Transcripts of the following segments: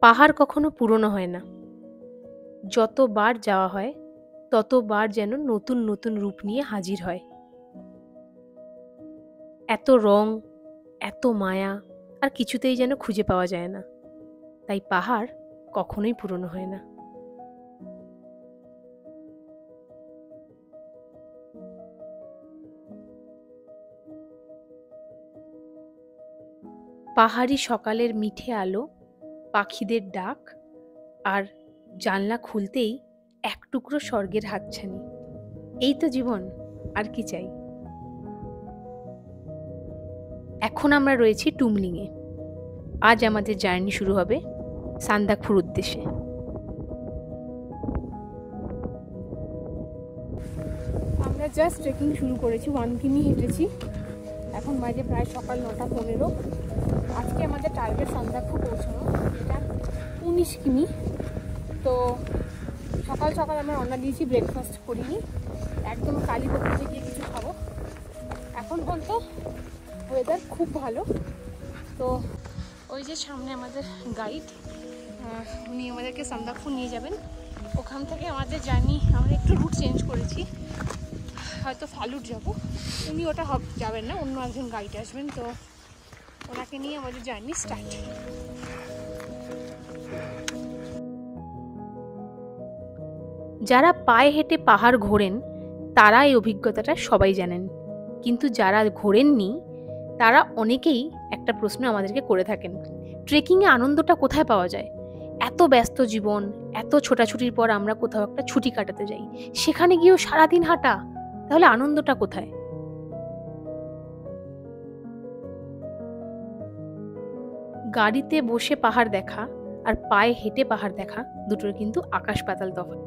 পাহাড় কখনো পুরনো হয় না। যতবার যাওয়া হয় ততবার যেন নতুন নতুন রূপ নিয়ে হাজির হয়। এত রং, এত মায়া আর কিছুতেই যেন খুঁজে পাওয়া যায় না। তাই পাহাড় কখনোই পুরনো হয় না। পাহাড়ি সকালের মিঠে আলো, পাখিদের ডাক আর জানলা খুলতেই এক টুকরো স্বর্গের হাতছানি। এই তো জীবন, আর কি চাই। এখন আমরা রয়েছি টুমলিংয়ে। আজ আমাদের জার্নি শুরু হবে সান্দাকফুর উদ্দেশ্যে। আমরা জাস্ট ট্রেকিং শুরু করেছি, 1 কিমি হেঁটেছি। এখন বাজে প্রায় সকাল 9:15। আজকে আমাদের টার্গেট সান্দাকফু পৌঁছানো, এটা 19 কিমি। তো সকাল সকাল আমরা রান্না দিয়েছি, ব্রেকফাস্ট করিনি, একদম কালী বকুতে গিয়ে কিছু খাবো। এখন পর্যন্ত ওয়েদার খুব ভালো। তো ওই যে সামনে আমাদের গাইড, উনি আমাদেরকে সান্দাকফু নিয়ে যাবেন। ওখান থেকে আমাদের জার্নি, আমরা একটু রুট চেঞ্জ করেছি, হয়তো ফালুট যাব। উনি ওটা যাবেন না, অন্য একজন গাইড আসবেন, তো ওনাকে নিয়ে আমাদের জার্নি স্টার্ট। যারা পায়ে হেঁটে পাহাড় ঘোরেন তারা এই অভিজ্ঞতাটা সবাই জানেন, কিন্তু যারা ঘোরেননি তারা অনেকেই একটা প্রশ্ন আমাদেরকে করে থাকেন, ট্রেকিংয়ে আনন্দটা কোথায় পাওয়া যায়? এত ব্যস্ত জীবন, এত ছোটাছুটির পর আমরা কোথাও একটা ছুটি কাটাতে যাই, সেখানে গিয়েও সারাদিন হাঁটা, তাহলে আনন্দটা কোথায়? গাড়িতে বসে পাহাড় দেখা আর পায়ে হেঁটে পাহাড় দেখা দুটোর কিন্তু আকাশ পাতাল তফাৎ।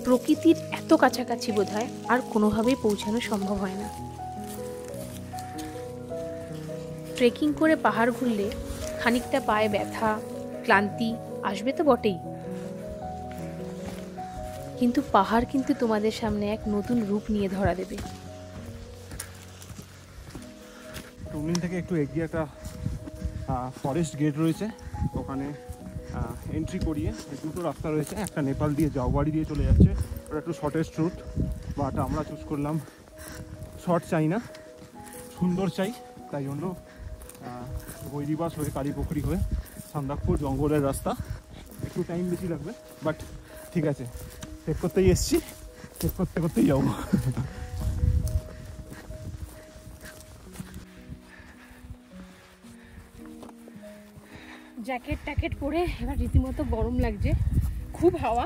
প্রকৃতির এত কাছাকাছি বোধহয় আর কোনোভাবেই পৌঁছানো সম্ভব হয় না। ট্রেকিং করে পাহাড় ঘুরলে খানিকটা পায়ে ব্যথা, ক্লান্তি আসবে তো বটেই, কিন্তু পাহাড় কিন্তু তোমাদের সামনে এক নতুন রূপ নিয়ে ধরা দেবে। টুমলিং থেকে একটু এগিয়ে একটা ফরেস্ট গেট রয়েছে, ওখানে এন্ট্রি করিয়ে দুটো রাস্তা রয়েছে, একটা নেপাল দিয়ে জাউবাড়ি দিয়ে চলে যাচ্ছে, ওটা একটু শর্টেস্ট রুট, বাট আমরা চুজ করলাম শর্ট চাই না, সুন্দর চাই, তাই জন্য গৈরিবাস হয়ে কালীপুকুরি হয়ে সান্দাকফু জঙ্গলের রাস্তা, একটু টাইম বেশি লাগবে, বাট ঠিক আছে, চেক করতেই এসছি, চেক করতে করতেই যাবো। জ্যাকেট ট্যাকেট পরে এবার রীতিমতো গরম লাগছে, খুব হাওয়া,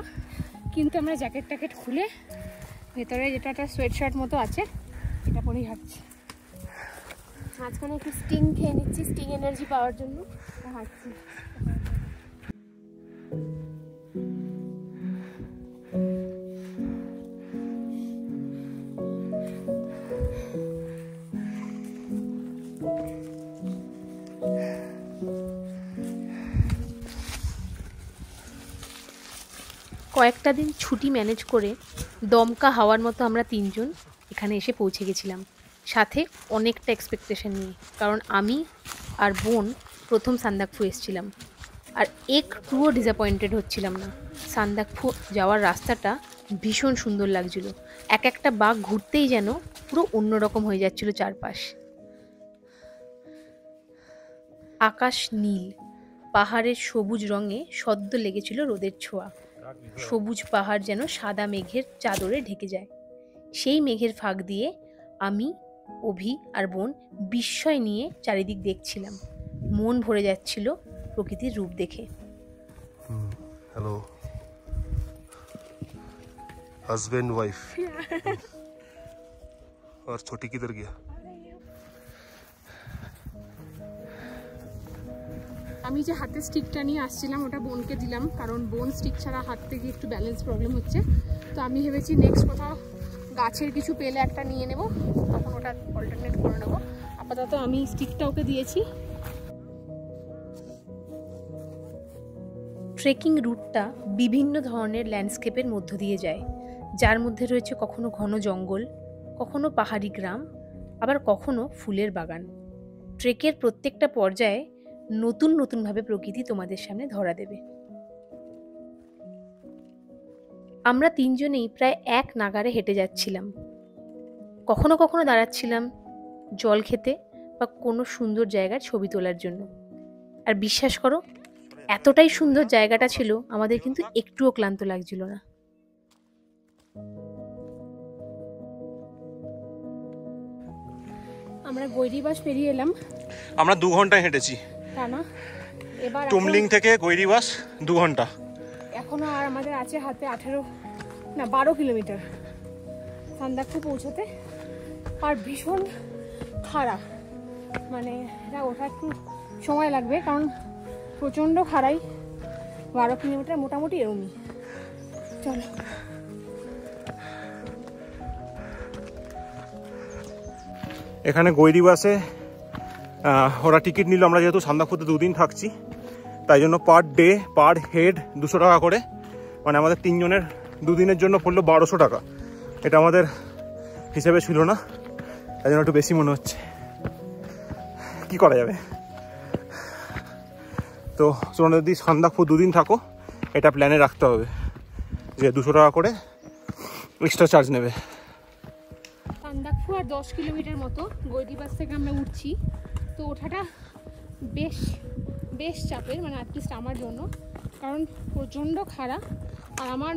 কিন্তু আমরা জ্যাকেট ট্যাকেট খুলে ভেতরে যেটা একটা সোয়েট শার্ট মতো আছে এটা পরেই হাঁটছি। মাঝখানে একটু স্টিং খেয়ে নিচ্ছি, স্টিং এনার্জি পাওয়ার জন্য হাঁটছি। কয়েকটা দিন ছুটি ম্যানেজ করে দমকা হাওয়ার মতো আমরা তিনজন এখানে এসে পৌঁছে গেছিলাম, সাথে অনেকটা এক্সপেকটেশন নিয়ে, কারণ আমি আর বোন প্রথম সান্দাকফু এসেছিলাম আর একটুও ডিসঅ্যাপয়েন্টেড হচ্ছিলাম না। সান্দাকফু যাওয়ার রাস্তাটা ভীষণ সুন্দর লাগছিল, এক একটা বাঁক ঘুরতেই যেন পুরো অন্যরকম হয়ে যাচ্ছিল চারপাশ। আকাশ নীল, পাহাড়ের সবুজ রঙে সদ্য লেগেছিল রোদের ছোঁয়া, সবুজ পাহাড় যেন সাদা মেঘের চাদরে ঢেকে যায়। সেই মেঘের ফাঁক দিয়ে আমি, অভি আর বোন বিস্ময় নিয়ে চারিদিক দেখছিলাম, মন ভরে যাচ্ছিল প্রকৃতির রূপ দেখে। हेलो हस्बैंड वाइफ और छोटी किधर गया? আমি যে হাতে স্টিকটা নিয়ে আসছিলাম ওটা বোনকে দিলাম, কারণ বোন স্টিক ছাড়া হাঁটতে গিয়ে একটু ব্যালেন্স প্রবলেম হচ্ছে। তো আমি ভেবেছি নেক্সট কোথাও গাছের কিছু পেলে একটা নিয়ে নেব, তখন ওটা অল্টারনেট করে নেবো। আপাতত আমি স্টিকটা ওকে দিয়েছি। ট্রেকিং রুটটা বিভিন্ন ধরনের ল্যান্ডস্কেপের মধ্য দিয়ে যায়, যার মধ্যে রয়েছে কখনো ঘন জঙ্গল, কখনো পাহাড়ি গ্রাম, আবার কখনো ফুলের বাগান। ট্রেকের প্রত্যেকটা পর্যায়ে নতুন নতুনভাবে প্রকৃতি তোমাদের সামনে ধরা দেবে। আমরা তিনজনেই প্রায় এক নাগারে হেঁটে যাচ্ছিলাম। কখনো কখনো দাঁড়াচ্ছিলাম জল খেতে বা কোনো সুন্দর জায়গার ছবি তোলার জন্য। আর বিশ্বাস করো, এতটাই সুন্দর জায়গাটা ছিল, আমাদের কিন্তু একটুও ক্লান্ত লাগছিল না। আমরা গৈরিবাস পেরিয়ে এলাম আমরা 2 ঘন্টা হেঁটেছি টানা। এবার টুমলিং থেকে গৈরিবাস 2 ঘন্টা। এখনো আর আমাদের আছে হাতে 12 কিলোমিটার সান্দাকফু পৌঁছতে। আর ভীষণ খাড়া, মানে এটা ওঠা একটু সময় লাগবে, কারণ প্রচণ্ড খাড়াই। 12 কিলোমিটার মোটামুটি এরমই। চলো। এখানে গৈরিবাসে ওরা টিকিট নিল। আমরা যেহেতু সান্দাকফুতে 2 দিন থাকছি, তাই জন্য পার ডে পার হেড 200 টাকা করে, মানে আমাদের 3 জনের 2 দিনের জন্য পড়লো 1200 টাকা। এটা আমাদের হিসেবে ছিল না, তাই জন্য একটু বেশি মনে হচ্ছে। কি করা যাবে? তো তোমরা যদি সান্দাকফু 2 দিন থাকো, এটা প্ল্যানে রাখতে হবে যে 200 টাকা করে এক্সট্রা চার্জ নেবে। সান্দাকফু আর 10 কিলোমিটার মতো গৈরিবাস থেকে আমরা উঠছি। তো ওঠাটা বেশ চাপের, মানে অ্যাটলিস্ট আমার জন্য, কারণ প্রচণ্ড খাড়া। আর আমার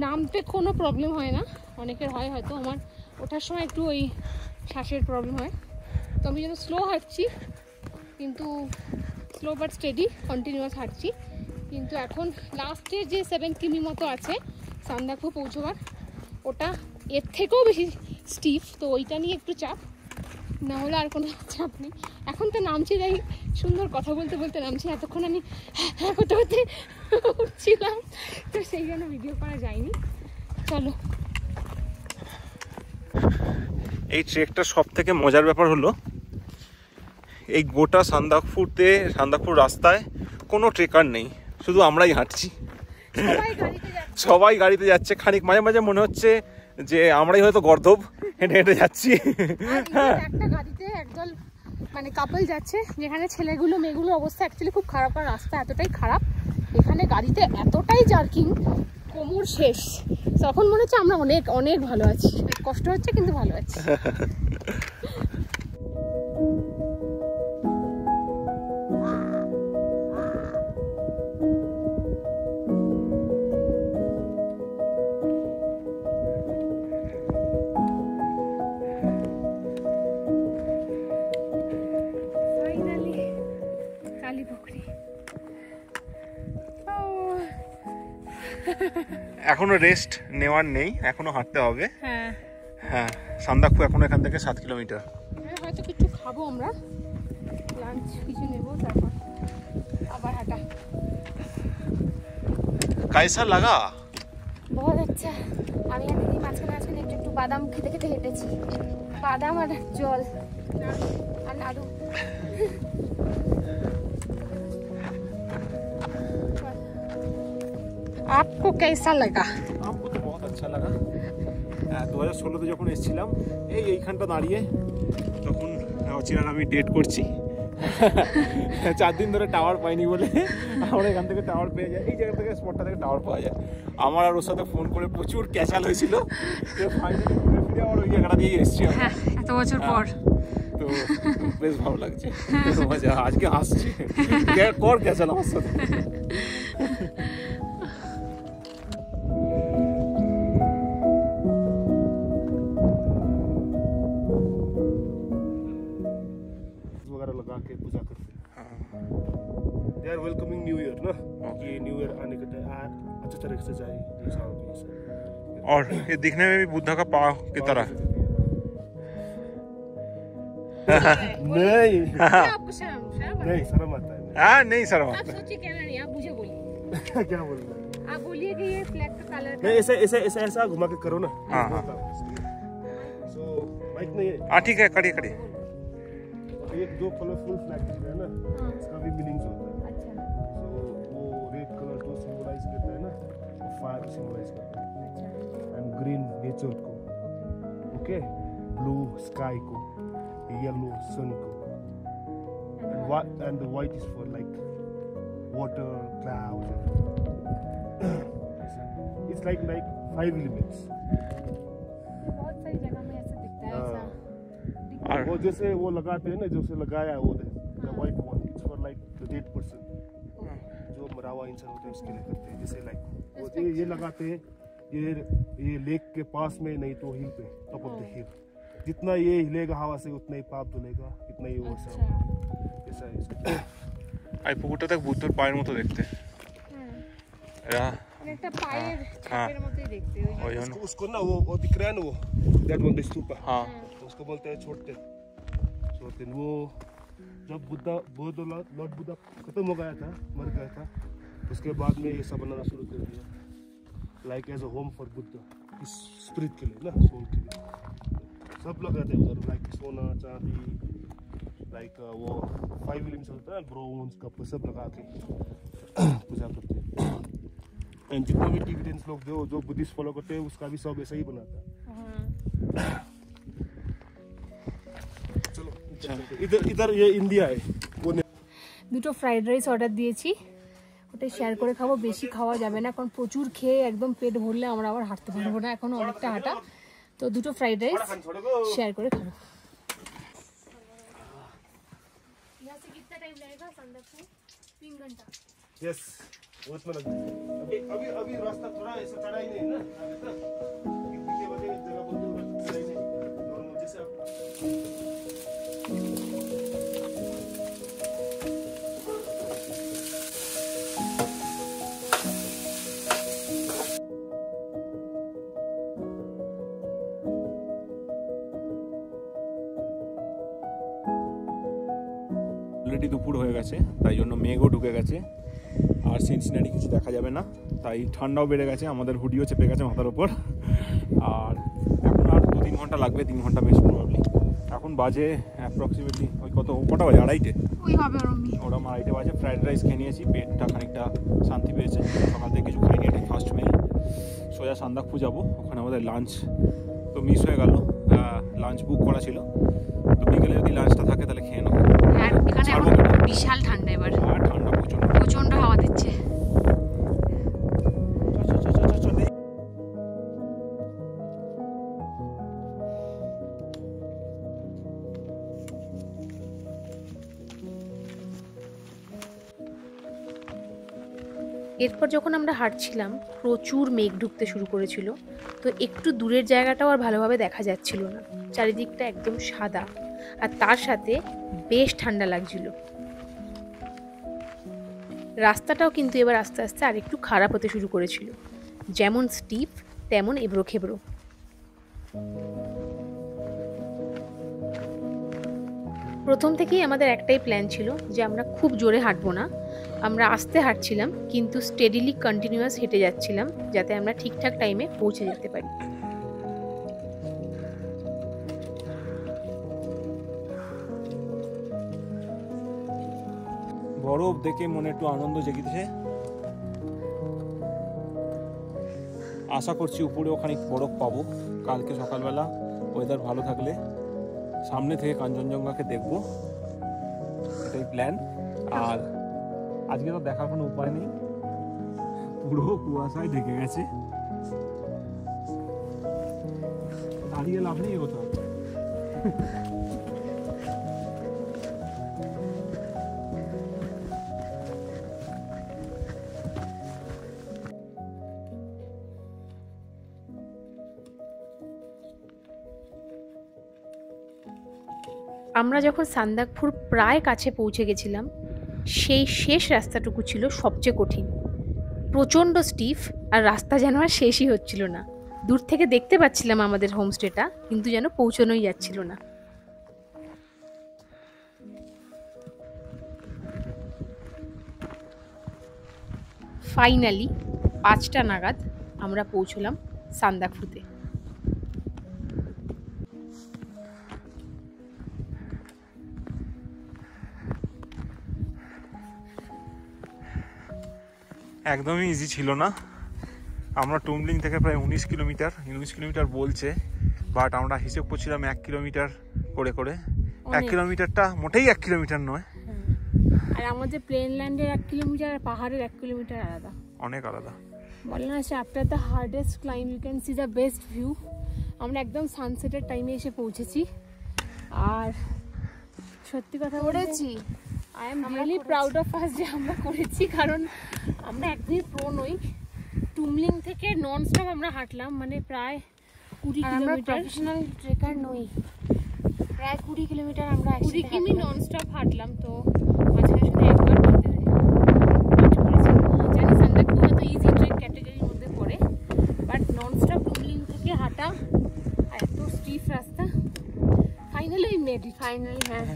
নামতে কোনো প্রবলেম হয় না, অনেকের হয় হয়তো। আমার ওঠার সময় একটু ওই শ্বাসের প্রবলেম হয়, তো আমি যেন স্লো হাঁটছি, কিন্তু স্লো বাট স্টেডি কন্টিনিউয়াস হাঁটছি। কিন্তু এখন লাস্টের যে 7 কিমি মতো আছে সান্দাকফু পৌঁছবার, ওটা এর থেকেও বেশি স্টিফ, তো ওইটা নিয়ে একটু চাপ। না হলে আর কোনো চাপ নেই। এখন তো নামছি, যাই সুন্দর কথা বলতে বলতে নামছি। এতক্ষণ আমি হ্যাঁ করতে করতে উঠছিলাম, তো সেই জন্য ভিডিও করা যায়নি। চলো। এই ট্রেকটার সব থেকে মজার ব্যাপার হলো, এই গোটা সান্দাকফুর রাস্তায় কোনো ট্রেকার নেই, শুধু আমরাই হাঁটছি। সবাই গাড়িতে যাচ্ছে। খানিক মাঝে মাঝে মনে হচ্ছে যে আমরাই হয়তো গর্দভ হেঁটে হেঁটে যাচ্ছি। একটা গাড়িতে একদল মানে কাপল যাচ্ছে, যেখানে ছেলেগুলো মেয়েগুলো অবস্থা অ্যাকচুয়ালি খুব খারাপ, আর রাস্তা এতটাই খারাপ, এখানে গাড়িতে এতটাই জার্কিং, কোমর শেষ। তখন মনে হচ্ছে আমরা অনেক অনেক ভালো আছি, কষ্ট হচ্ছে কিন্তু ভালো আছি। এখনো রেস্ট নেওয়ার নেই, এখনো হাঁটতে হবে। হ্যাঁ হ্যাঁ, সান্দাকফু এখনো এখান থেকে 7 কিলোমিটার। হয়তো কিছু খাবো আমরা, লাঞ্চ কিছু নেবো, তারপর আবার হাঁটা। कैसा लगा? बहुत अच्छा। আমি আর দিদি মাঝখানে একটু বাদাম খেতে খেতে হেঁটেছি। বাদাম আর জল আর নাড়ু। आपको कैसा लगा? हमको तो बहुत अच्छा लगा। 2016-তে যখন এসেছিলাম এইখানটা দাঁড়িয়ে, তখন অচিরার আমি ডেট করছি। 4 দিন ধরে টাওয়ার পাইনি বলে আমরা এখান থেকে টাওয়ার পেয়ে যাই, এই জায়গা থেকে স্পটটা থেকে টাওয়ার পাওয়া যায়। আমার আর ওর সাথে ফোন করে প্রচুর ক্যাচাল হয়েছিল, তো ফাইনালি ঘুরে ফিরে আবার ওই জায়গাটা দিয়ে এসেছি এত বছর পর। তো বেশ ভালো লাগছে, মজা। আজকে হাসছি, কর ক্যাচাল আমার সাথে। लगा के पूजा करते हैं। They are welcoming New Year ना, कि New Year आने के टाइम अच्छे तरीके से जाए ये साल। और ये दिखने में भी बुद्धा का पाँव की तरह। नहीं आपको शर्म नहीं शर्म आता है। हाँ नहीं शर्म आप आता है। सोचिए क्या नहीं, आप मुझे बोलिए। क्या बोल रहे हैं? आप बोलिए कि ये फ्लैग का कलर नहीं ऐसे ऐसे ऐसे ऐसा घुमा के करो ना। हाँ हाँ। So माइक नहीं है। हाँ ठीक है, करिए करिए। ये दो कलरफुल फ्लैग है ना, इसका भी मीनिंग्स होता है। अच्छा। तो वो रेड कलर जो सिंबलाइज करता है ना, वो फायर सिंबलाइज करता है। अच्छा। एंड ग्रीन नेचर को, ओके, ब्लू स्काई को, येलो सन को, and and the white is for like water, clouds. It's like 5 elements. बहुत सारी जगह में ऐसा दिखता है ऐसा और वो जैसे वो लगाते हैं ना, जैसे लगाया वो the white one, it's for like the dead person. जो मरा हुआ इंसान होता है उसके लिए करते हैं, जैसे लाइक वो ये लगाते हैं ये लेक के पास में, नहीं तो हिल पे, टॉप ऑफ द हिल. जितना ये हिलेगा हवा से उतना ही पाप धुलेगा, इतना ही वो सब ऐसा है इसका. এই পুকুরটা দেখ বুদ্ধর পায়ের মতো দেখতে। এরা একটা পায়ের ছাপের মতোই দেখতে ওই জন্য उसको ना वो दिख रहा है ना, वो दैट वन द स्तूपा, हाँ उसको बोलते हैं छोटे वो जब लॉर्ड बुद्धा खत्म हो गया था, मर गया था, उसके बाद में ये सब बनाना शुरू कर दिया, like as a home for Buddha, इस स्पिरिट के लिए ना, सोल के लिए सब लगाते हैं उधर, लाइक सोना चांदी, लाइक वो 5 एलिमेंट्स होता है, ब्रोंज कप सब लगा के पूजा करते हैं. एंड जितने भी टिबेटियंस लोग जो बुद्धिस्ट फॉलो करते हैं उसका भी सब ऐसा ही बनाता है. चलो इधर ये इंडिया है. वो দুটো ফ্রাইড রাইস অর্ডার দিয়েছি, ওটা শেয়ার করে খাবো, বেশি খাওয়া যাবে না কারণ প্রচুর খেয়ে একদম পেট ভরলে আমরা আবার হাঁটতে পারবো না, এখনো অনেকটা হাঁটা, তো দুটো ফ্রাইড রাইস শেয়ার করে খাবো. यस वो इतना लग अभी रास्ता थोड़ा ऐसा चढ़ा ही नहीं ना, कितने बजे जगह बोलते हो चढ़ा ही नहीं, नॉर्मल जैसे आप অলরেডি দুপুর হয়ে গেছে, তাই জন্য মেঘও ঢুকে গেছে আর সিনসিনাটি কিছু দেখা যাবে না, তাই ঠান্ডাও বেড়ে গেছে, আমাদের হুডিও চেপে গেছে মাথার ওপর। আর এখন আর 2-3 ঘন্টা লাগবে, 3 ঘন্টা বেশ প্রবাবলি। এখন বাজে অ্যাপ্রক্সিমেটলি ওই কটা বাজে, 2:30 ওই হবে ওরম 2:30 বাজে। ফ্রাইড রাইস খেয়ে নিয়েছি, পেটটা খানিকটা শান্তি পেয়েছে, সকাল থেকে কিছু খাইনি, এটাই ফার্স্ট মিল। সোজা সান্দাকফু যাবো, ওখানে আমাদের লাঞ্চ তো মিস হয়ে গেল, লাঞ্চ বুক করা ছিল, তো বিকেলে যদি লাঞ্চটা থাকে তাহলে খেয়ে নেবো। আর এখানে এখন বিশাল ঠান্ডা, এবার আর ঠান্ডা প্রচন্ড হাওয়া দিচ্ছে। এরপর যখন আমরা হাঁটছিলাম প্রচুর মেঘ ঢুকতে শুরু করেছিল, তো একটু দূরের জায়গাটাও আর ভালোভাবে দেখা যাচ্ছিল না, চারিদিকটা একদম সাদা, আর তার সাথে বেশ ঠান্ডা লাগছিল। রাস্তাটাও কিন্তু এবার আস্তে আস্তে আর একটু খারাপ হতে শুরু করেছিল, যেমন স্টিপ তেমন এবড়ো খেবড়ো। প্রথম থেকেই আমাদের একটাই প্ল্যান ছিল যে আমরা খুব জোরে হাঁটবো না, আমরা আস্তে হাঁটছিলাম কিন্তু স্টেডিলি কন্টিনিউয়াস হেঁটে যাচ্ছিলাম, যাতে আমরা ঠিকঠাক টাইমে পৌঁছে যেতে পারি। বরফ দেখে মনে একটু আনন্দ জেগেছে, আশা করছি উপরে ওখানে বরফ পাবো কালকে সকালবেলা, ওয়েদার ভালো থাকলে সামনে থেকে কাঞ্চনজঙ্ঘাকে দেখবো, এটাই প্ল্যান। আর আজকে তো দেখার কোনো উপায় নেই, পুরো কুয়াশায় ঢেকে গেছে, দাঁড়িয়ে লাভ নেই, এগোতে হবে। আমরা যখন সান্দাকফুর প্রায় কাছে পৌঁছে গেছিলাম, সেই শেষ রাস্তাটুকু ছিল সবচেয়ে কঠিন, প্রচণ্ড স্টিফ, আর রাস্তা যেন আর শেষই হচ্ছিল না। দূর থেকে দেখতে পাচ্ছিলাম আমাদের হোমস্টেটা, কিন্তু যেন পৌঁছানোই যাচ্ছিল না। ফাইনালি 5টা নাগাদ আমরা পৌঁছলাম সান্দাকফুতে। একদমই ইজি ছিল না, আমরা টুমলিং থেকে প্রায় 19 কিলোমিটার বলছে, বাট আমরা হিসেব করছিলাম 1 কিলোমিটার করে করে। 1 কিলোমিটারটা মোটেই 1 কিলোমিটার নয়, আর আমাদের প্লেন ল্যান্ডের 1 কিলোমিটার আর পাহাড়ের 1 কিলোমিটার আলাদা, অনেক আলাদা। বলে না সে after the hardest climb you can see the best view. আমরা একদম সানসেটের টাইমে এসে পৌঁছেছি। আর সত্যি কথা বলেছি, I am really proud of us যে আমরা করেছি, কারণ আমরা একদমই প্রো নই। টুমলিং থেকে নন স্টপ আমরা হাঁটলাম, মানে প্রায় 20 কিলোমিটার। প্রফেশনাল ট্রেকার নই, প্রায় 20 কিলোমিটার আমরা 20 কিমি নন স্টপ হাঁটলাম। তো মাঝখানে শুধু একবার জানি সান্দাকফু হয়তো ইজি ট্রেক ক্যাটাগরির মধ্যে পড়ে, বাট নন স্টপ টুমলিং থেকে হাঁটা আর এত স্টিফ রাস্তা, finally we made it. Finally হ্যাঁ।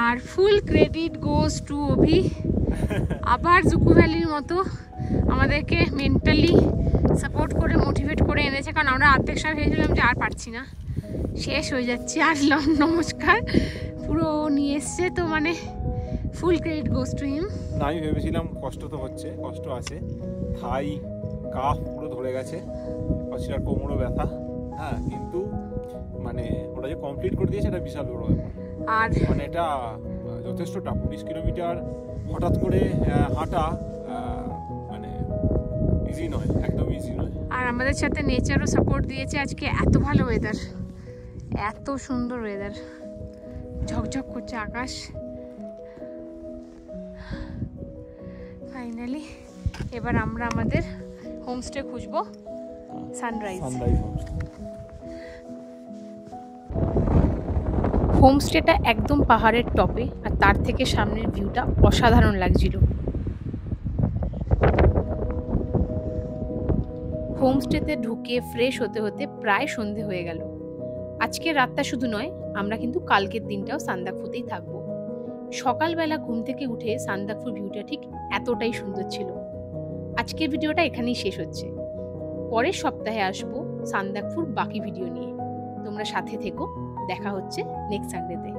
আর ফুল ক্রেডিট গোজ টু অভি, আবার জুকু ভ্যালির মতো আমাদেরকে মেন্টালি সাপোর্ট করে মোটিভেট করে এনেছে, কারণ আমরা অর্ধেক সময় ভেবেছিলাম যে আর পারছি না, শেষ হয়ে যাচ্ছে। আর নমস্কার পুরো নিয়ে এসছে, তো মানে ফুল ক্রেডিট গোজ টু হিম। না আমি ভেবেছিলাম কষ্ট তো হচ্ছে, কষ্ট আছে, থাই কাফ পুরো ধরে গেছে, অচিরার কোমরও ব্যথা, হ্যাঁ, কিন্তু মানে ওটা যে কমপ্লিট করে দিয়েছে এটা বিশাল বড় ব্যাপার। আর মানে এটা যথেষ্ট টাফ, 20 কিলোমিটার হঠাৎ করে হাঁটা মানে ইজি নয়, একদম ইজি নয়। আর আমাদের সাথে নেচারও সাপোর্ট দিয়েছে। আজকে এত ভালো ওয়েদার, এত সুন্দর ওয়েদার, ঝকঝক করছে আকাশ। ফাইনালি এবার আমরা আমাদের হোমস্টে খুঁজবো, সানরাইজ। হোমস্টেটা একদম পাহাড়ের টপে, আর তার থেকে সামনের ভিউটা অসাধারণ লাগছিল। হোমস্টেতে ঢুকে ফ্রেশ হতে হতে প্রায় সন্ধে হয়ে গেল। আজকের রাতটা শুধু নয়, আমরা কিন্তু কালকের দিনটাও সান্দাকফুতেই থাকবো। সকালবেলা ঘুম থেকে উঠে সান্দাকফুর ভিউটা ঠিক এতটাই সুন্দর ছিল। আজকের ভিডিওটা এখানেই শেষ হচ্ছে। পরের সপ্তাহে আসবো সান্দাকফুর বাকি ভিডিও নিয়ে। তোমরা সাথে থেকো, দেখা হচ্ছে নেক্সট সানডেতে।